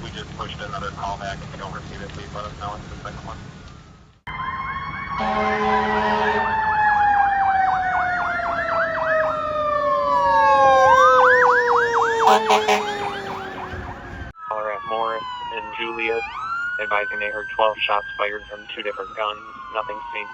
we just pushed another call back. If you don't receive it, please let us know. It's the second one. Caller at Morris and Julius, advising they heard 12 shots fired from 2 different guns. Nothing seen.